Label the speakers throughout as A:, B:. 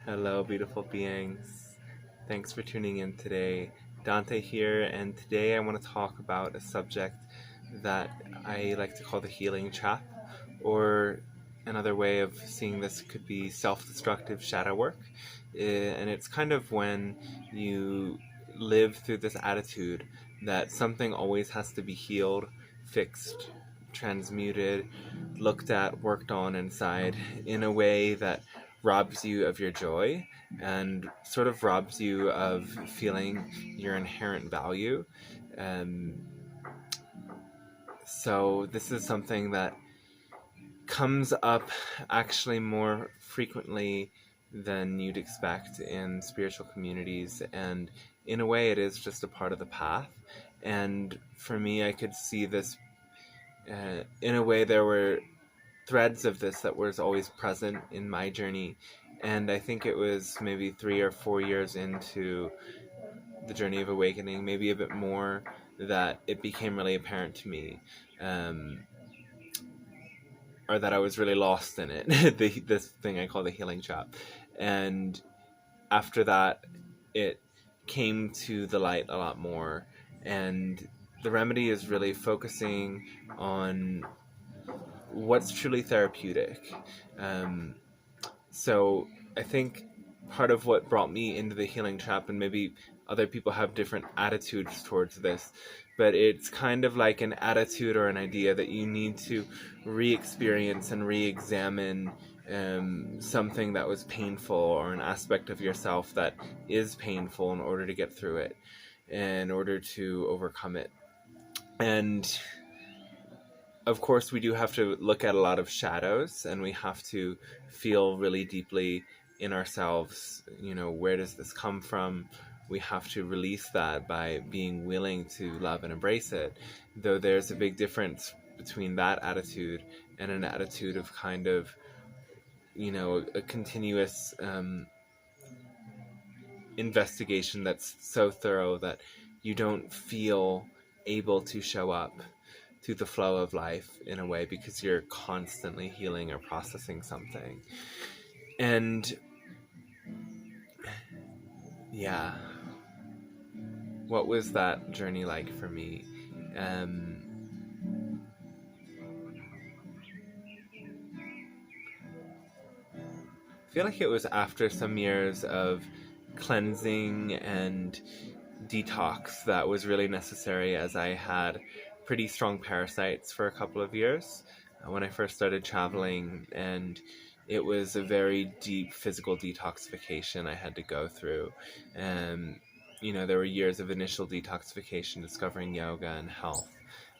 A: Hello, beautiful beings. Thanks for tuning in today. Dante here, and today I want to talk about a subject that I like to call the healing trap, or another way of seeing this could be self-destructive shadow work. And it's kind of when you live through this attitude that something always has to be healed, fixed, transmuted, looked at, worked on inside in a way that robs you of your joy and sort of robs you of feeling your inherent value. Um, so this is something that comes up actually more frequently than you'd expect in spiritual communities, and in a way it is just a part of the path. And for me, I could see this in a way there were threads of this that was always present in my journey, and I think it was maybe 3 or 4 years into the journey of awakening, maybe a bit more, that it became really apparent to me, or that I was really lost in it. This thing I call the healing trap. And after that, it came to the light a lot more. And the remedy is really focusing on what's truly therapeutic. So I think part of what brought me into the healing trap, and maybe other people have different attitudes towards this, but it's kind of like an attitude or an idea that you need to re-experience and re-examine something that was painful, or an aspect of yourself that is painful, in order to get through it, in order to overcome it. And of course, we do have to look at a lot of shadows, and we have to feel really deeply in ourselves, where does this come from? We have to release that by being willing to love and embrace it. Though there's a big difference between that attitude and an attitude of kind of, a continuous investigation that's so thorough that you don't feel able to show up to the flow of life in a way, because you're constantly healing or processing something. And yeah, what was that journey like for me? I feel like it was after some years of cleansing and detox that was really necessary, as I had pretty strong parasites for a couple of years when I first started traveling, and it was a very deep physical detoxification I had to go through. There were years of initial detoxification, discovering yoga and health,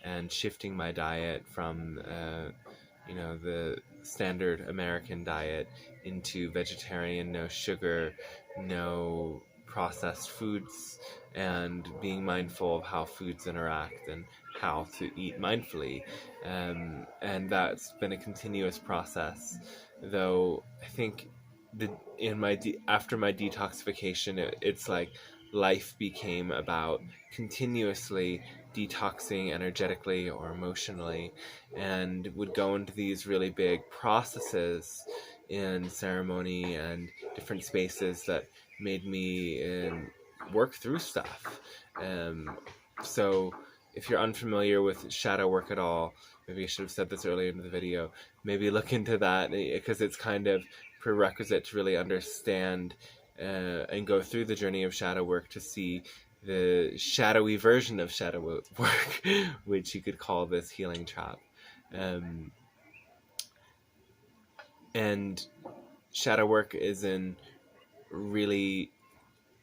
A: and shifting my diet from the standard American diet into vegetarian, no sugar, no processed foods, and being mindful of how foods interact and how to eat mindfully. And that's been a continuous process, though I think after my detoxification, it's like life became about continuously detoxing energetically or emotionally, and would go into these really big processes in ceremony and different spaces that made me work through stuff. So if you're unfamiliar with shadow work at all, maybe I should have said this earlier in the video, maybe look into that, because it's kind of prerequisite to really understand and go through the journey of shadow work to see the shadowy version of shadow work, which you could call this healing trap. And shadow work is in really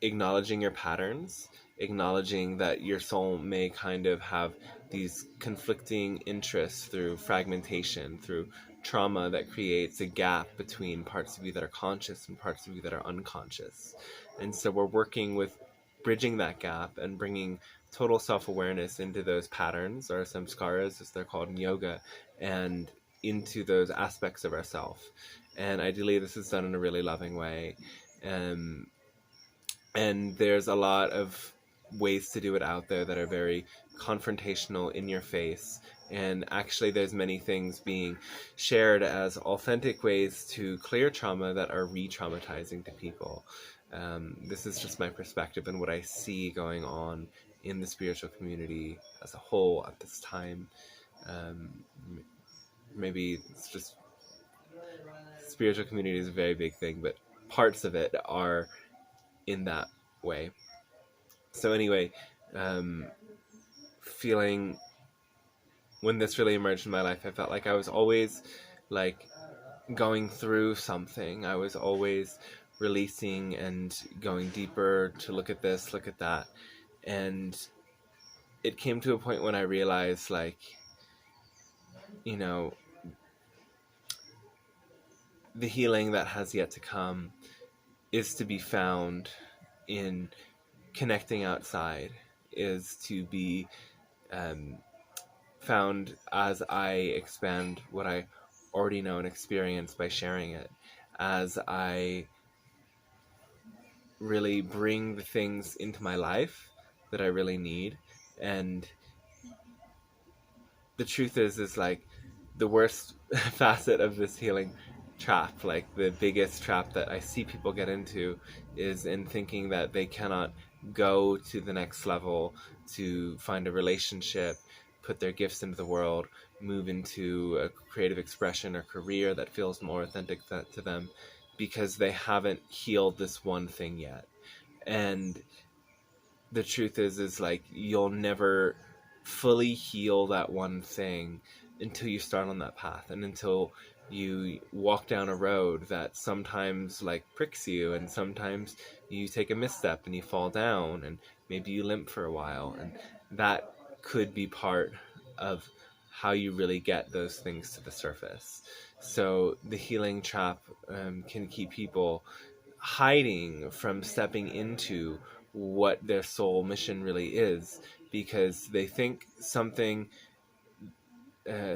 A: acknowledging your patterns, acknowledging that your soul may kind of have these conflicting interests through fragmentation, through trauma that creates a gap between parts of you that are conscious and parts of you that are unconscious. And so we're working with bridging that gap and bringing total self-awareness into those patterns, or samskaras as they're called in yoga, and into those aspects of ourself. And ideally this is done in a really loving way. And there's a lot of ways to do it out there that are very confrontational, in your face, and actually there's many things being shared as authentic ways to clear trauma that are re-traumatizing to people. This is just my perspective and what I see going on in the spiritual community as a whole at this time. Maybe it's just, spiritual community is a very big thing, but parts of it are in that way. So anyway, feeling when this really emerged in my life, I felt like I was always like going through something. I was always releasing and going deeper to look at this, look at that. And it came to a point when I realized, like, you know, the healing that has yet to come is to be found in connecting outside, is to be found as I expand what I already know and experience by sharing it, as I really bring the things into my life that I really need. And the truth is like the worst facet of this healing trap, like the biggest trap that I see people get into, is in thinking that they cannot go to the next level to find a relationship, put their gifts into the world, move into a creative expression or career that feels more authentic to them, because they haven't healed this one thing yet. And the truth is like you'll never fully heal that one thing until you start on that path, and until you walk down a road that sometimes like pricks you, and sometimes you take a misstep and you fall down, and maybe you limp for a while, and that could be part of how you really get those things to the surface. So the healing trap can keep people hiding from stepping into what their soul mission really is, because they think something,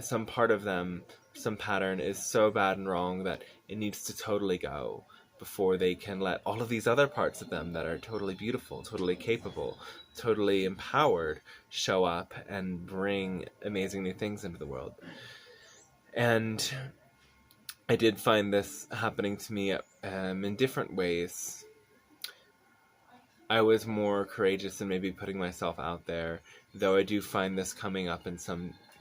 A: some part of them, some pattern is so bad and wrong that it needs to totally go before they can let all of these other parts of them that are totally beautiful, totally capable, totally empowered show up and bring amazing new things into the world. And I did find this happening to me in different ways. I was more courageous in maybe putting myself out there, though I do find this coming up in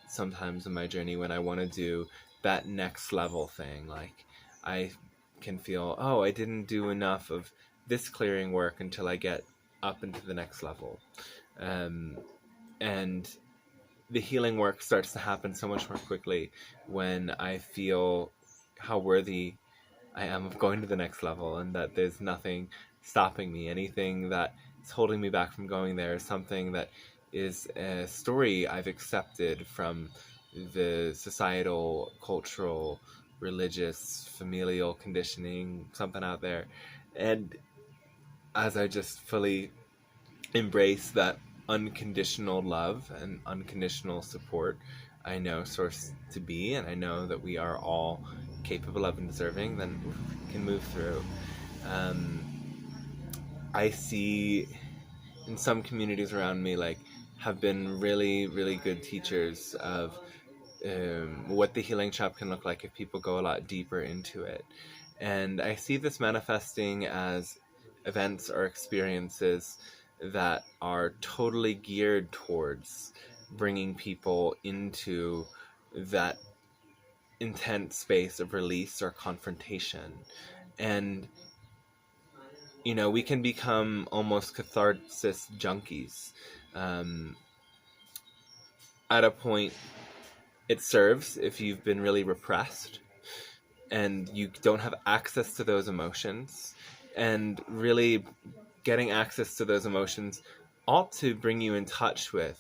A: sometimes in my journey when I want to do that next level thing. Like I can feel, oh, I didn't do enough of this clearing work until I get up into the next level. And the healing work starts to happen so much more quickly when I feel how worthy I am of going to the next level, and that there's nothing stopping me. Anything that is holding me back from going there is something that is a story I've accepted from the societal, cultural, religious, familial conditioning, something out there. And as I just fully embrace that unconditional love and unconditional support I know source to be, and I know that we are all capable of and deserving, then we can move through. I see in some communities around me, like, have been really, really good teachers of what the healing trap can look like if people go a lot deeper into it. And I see this manifesting as events or experiences that are totally geared towards bringing people into that intense space of release or confrontation. And, you know, we can become almost catharsis junkies. At a point, it serves if you've been really repressed and you don't have access to those emotions, and really getting access to those emotions ought to bring you in touch with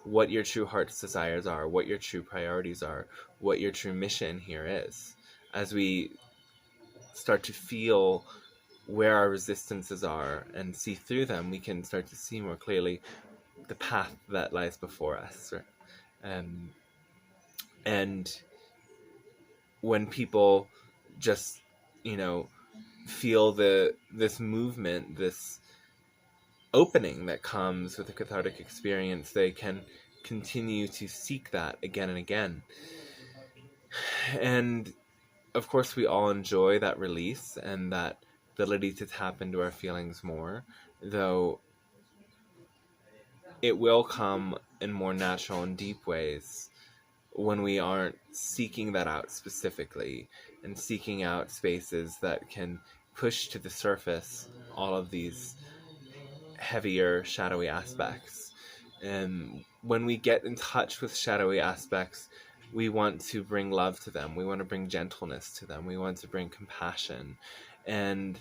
A: what your true heart's desires are, what your true priorities are, what your true mission here is. As we start to feel where our resistances are and see through them, we can start to see more clearly the path that lies before us. And when people just, you know, feel this movement, this opening that comes with a cathartic experience, they can continue to seek that again and again. And of course, we all enjoy that release and that ability to tap into our feelings more, though it will come in more natural and deep ways when we aren't seeking that out specifically and seeking out spaces that can push to the surface all of these heavier, shadowy aspects. And when we get in touch with shadowy aspects, we want to bring love to them. We want to bring gentleness to them. We want to bring compassion. And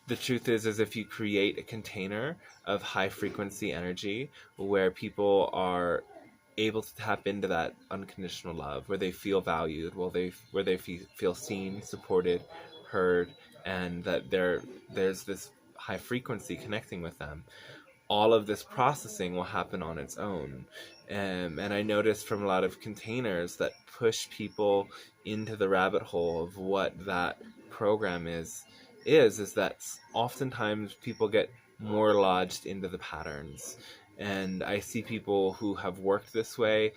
A: the truth is if you create a container of high frequency energy where people are able to tap into that unconditional love, where they feel valued, where they feel seen, supported, heard, and that there's this high frequency connecting with them, all of this processing will happen on its own. And I noticed from a lot of containers that push people into the rabbit hole of what that program is that oftentimes people get more lodged into the patterns. And I see people who have worked this way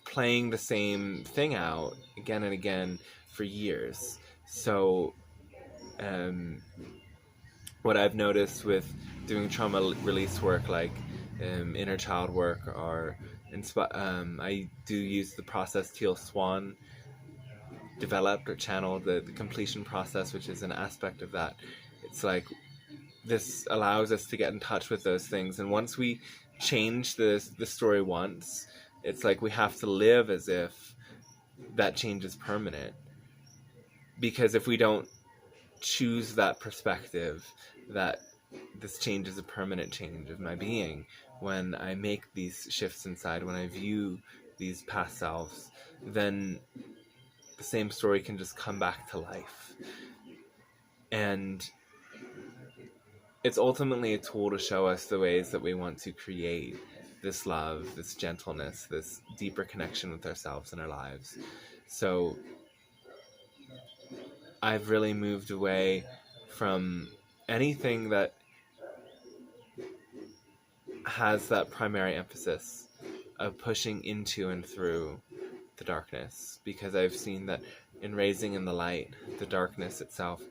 A: playing the same thing out again and again for years. So um, what I've noticed with doing trauma release work, like inner child work, or I do use the process Teal Swan developed or channeled, the completion process, which is an aspect of that. It's like this allows us to get in touch with those things, and once we change the story once, it's like we have to live as if that change is permanent. Because if we don't choose that perspective, that this change is a permanent change of my being, when I make these shifts inside, when I view these past selves, then the same story can just come back to life. And it's ultimately a tool to show us the ways that we want to create this love, this gentleness, this deeper connection with ourselves and our lives. So I've really moved away from anything that has that primary emphasis of pushing into and through the darkness, because I've seen that in raising in the light, the darkness itself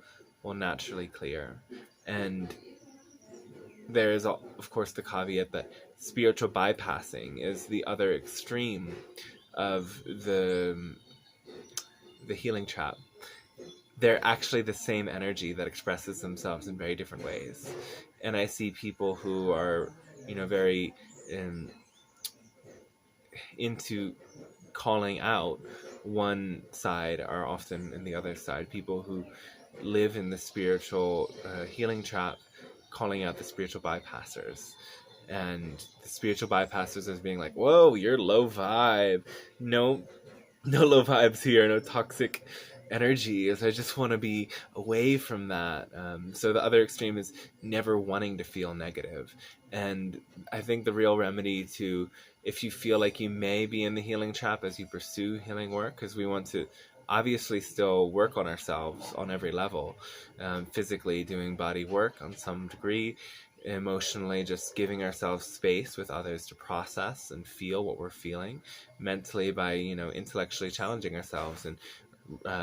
A: will naturally clear. And there is, of course, the caveat that spiritual bypassing is the other extreme of the healing trap. They're actually the same energy that expresses themselves in very different ways. And I see people who are, very into calling out one side are often in the other side. People who live in the spiritual healing trap, calling out the spiritual bypassers. And the spiritual bypassers as being like, whoa, you're low vibe. No low vibes here, no toxic energies. I just want to be away from that. So the other extreme is never wanting to feel negative. And I think the real remedy to, if you feel like you may be in the healing trap as you pursue healing work, because we want to obviously still work on ourselves on every level, physically doing body work on some degree, emotionally just giving ourselves space with others to process and feel what we're feeling, mentally by intellectually challenging ourselves and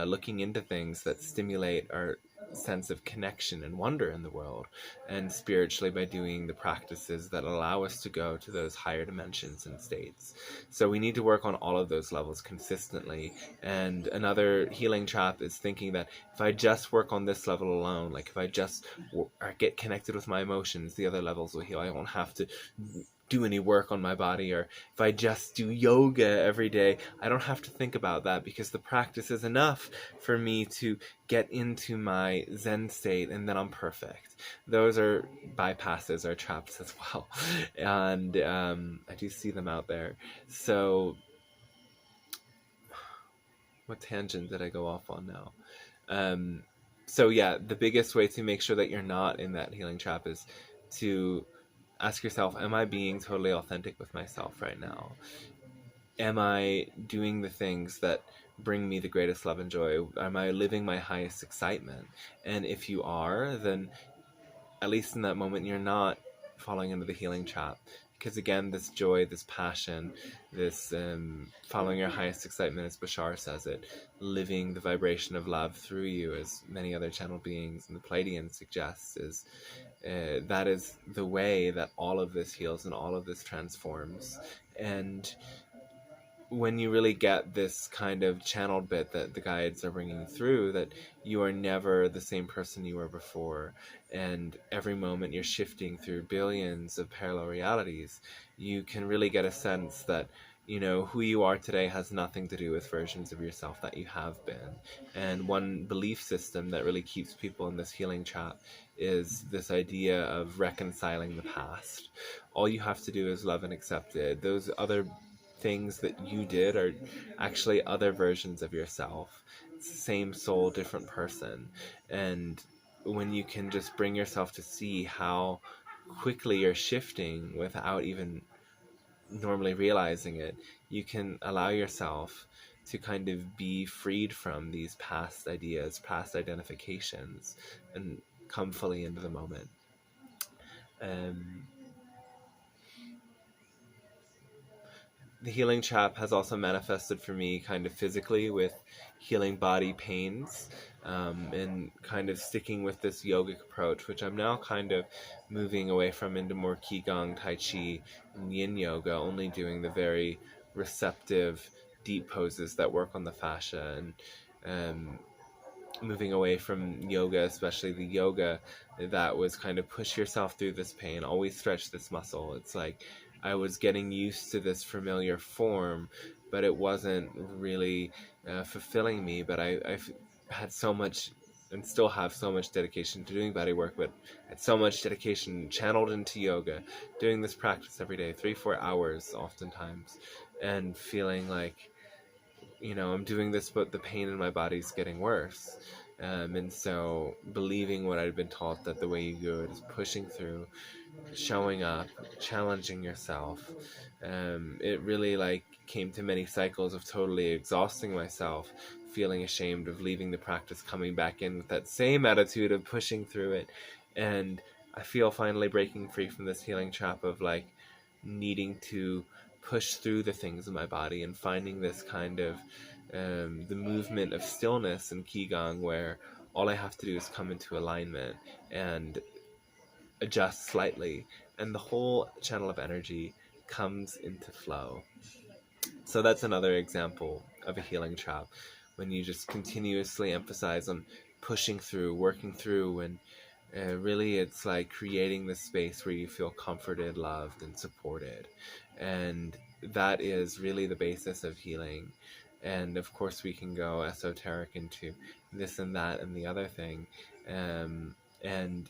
A: looking into things that stimulate our sense of connection and wonder in the world, and spiritually by doing the practices that allow us to go to those higher dimensions and states. So we need to work on all of those levels consistently. And another healing trap is thinking that if I just work on this level alone, like if I just get connected with my emotions, the other levels will heal. I won't have to do any work on my body. Or if I just do yoga every day, I don't have to think about that, because the practice is enough for me to get into my Zen state, and then I'm perfect. Those are bypasses, or traps as well. And I do see them out there. So what tangent did I go off on now? So yeah, the biggest way to make sure that you're not in that healing trap is to ask yourself, am I being totally authentic with myself right now? Am I doing the things that bring me the greatest love and joy? Am I living my highest excitement? And if you are, then at least in that moment, you're not falling into the healing trap. Because again, this joy, this passion, this following your highest excitement, as Bashar says it, living the vibration of love through you, as many other channel beings and the Pleiadians suggests, is that is the way that all of this heals and all of this transforms. And when you really get this kind of channeled bit that the guides are bringing through, that you are never the same person you were before, and every moment you're shifting through billions of parallel realities, you can really get a sense that, you know, who you are today has nothing to do with versions of yourself that you have been. And one belief system that really keeps people in this healing trap is this idea of reconciling the past. All you have to do is love and accept it. Those other things that you did are actually other versions of yourself. It's the same soul, different person. And when you can just bring yourself to see how quickly you're shifting without even normally realizing it, you can allow yourself to kind of be freed from these past ideas, past identifications, and come fully into the moment. The healing trap has also manifested for me kind of physically with healing body pains, and kind of sticking with this yogic approach, which I'm now kind of moving away from into more Qigong, Tai Chi, and Yin Yoga, only doing the very receptive, deep poses that work on the fascia, and moving away from yoga, especially the yoga that was kind of push yourself through this pain, always stretch this muscle. It's like I was getting used to this familiar form, but it wasn't really fulfilling me. But I've had so much and still have so much dedication to doing body work, but had so much dedication channeled into yoga, doing this practice every day, 3-4 hours oftentimes, and feeling like, you know, I'm doing this, but the pain in my body's getting worse. And so believing what I'd been taught, that the way you do it is pushing through, showing up, challenging yourself. It really like came to many cycles of totally exhausting myself, feeling ashamed of leaving the practice, coming back in with that same attitude of pushing through it. And I feel finally breaking free from this healing trap of like needing to push through the things in my body, and finding this kind of the movement of stillness in Qigong, where all I have to do is come into alignment and adjust slightly, and the whole channel of energy comes into flow. So that's another example of a healing trap, when you just continuously emphasize on pushing through, working through, and really it's like creating this space where you feel comforted, loved, and supported. And that is really the basis of healing. And of course we can go esoteric into this and that and the other thing. And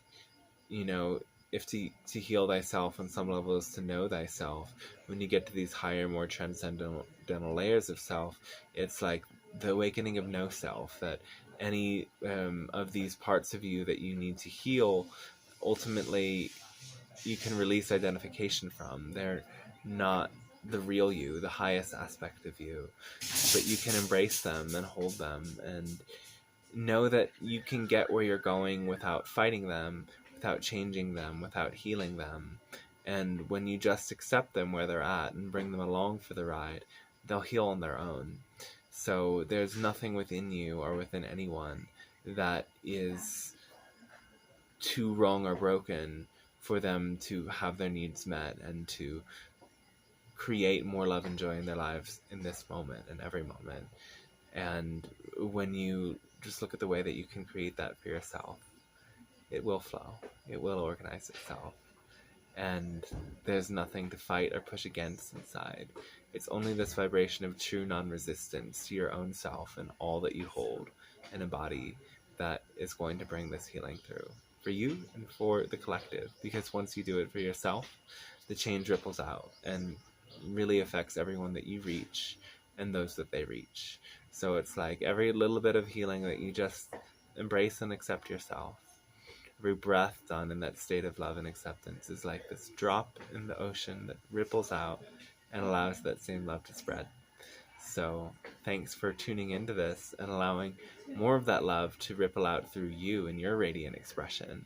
A: you know, if to heal thyself on some level is to know thyself. When you get to these higher, more transcendental layers of self, it's like the awakening of no self, that any of these parts of you that you need to heal, ultimately you can release identification from. They're not the real you, the highest aspect of you, but you can embrace them and hold them, and know that you can get where you're going without fighting them, without changing them, without healing them. And when you just accept them where they're at and bring them along for the ride, they'll heal on their own. So there's nothing within you or within anyone that is too wrong or broken for them to have their needs met and to create more love and joy in their lives in this moment and every moment. And when you just look at the way that you can create that for yourself, it will flow. It will organize itself. And there's nothing to fight or push against inside. It's only this vibration of true non-resistance to your own self and all that you hold and embody that is going to bring this healing through for you and for the collective. Because once you do it for yourself, the change ripples out and really affects everyone that you reach and those that they reach. So it's like every little bit of healing that you just embrace and accept yourself. Every breath done in that state of love and acceptance is like this drop in the ocean that ripples out and allows that same love to spread. So thanks for tuning into this and allowing more of that love to ripple out through you and your radiant expression.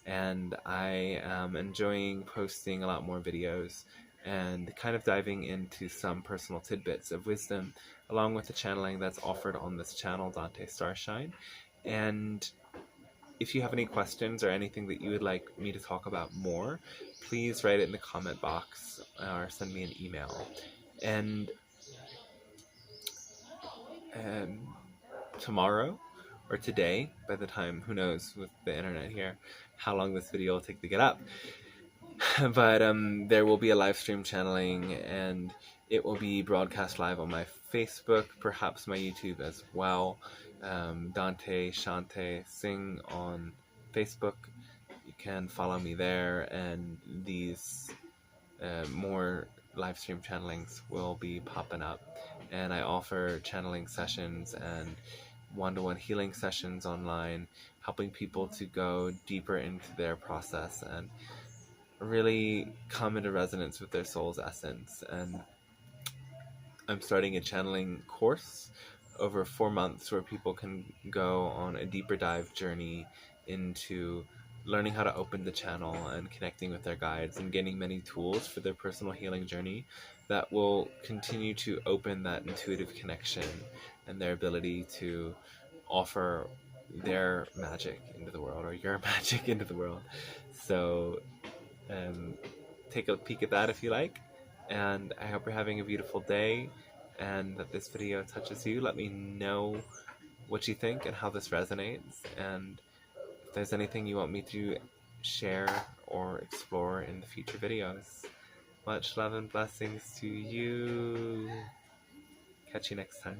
A: and I am enjoying posting a lot more videos and kind of diving into some personal tidbits of wisdom along with the channeling that's offered on this channel, Dante Starshine. And if you have any questions or anything that you would like me to talk about more, please write it in the comment box or send me an email. And tomorrow or today, by the time, who knows with the internet here, how long this video will take to get up. But there will be a live stream channeling, and it will be broadcast live on my Facebook, perhaps my YouTube as well. Dante Shante Sing on Facebook. You can follow me there, and these more live stream channelings will be popping up. And I offer channeling sessions and one-to-one healing sessions online, helping people to go deeper into their process and really come into resonance with their soul's essence. And I'm starting a channeling course over 4 months where people can go on a deeper dive journey into learning how to open the channel and connecting with their guides and gaining many tools for their personal healing journey that will continue to open that intuitive connection and their ability to offer their magic into the world, or your magic into the world. So take a peek at that if you like, and I hope you're having a beautiful day and that this video touches you. Let me know what you think and how this resonates, and if there's anything you want me to share or explore in the future videos. Much love and blessings to you. Catch you next time.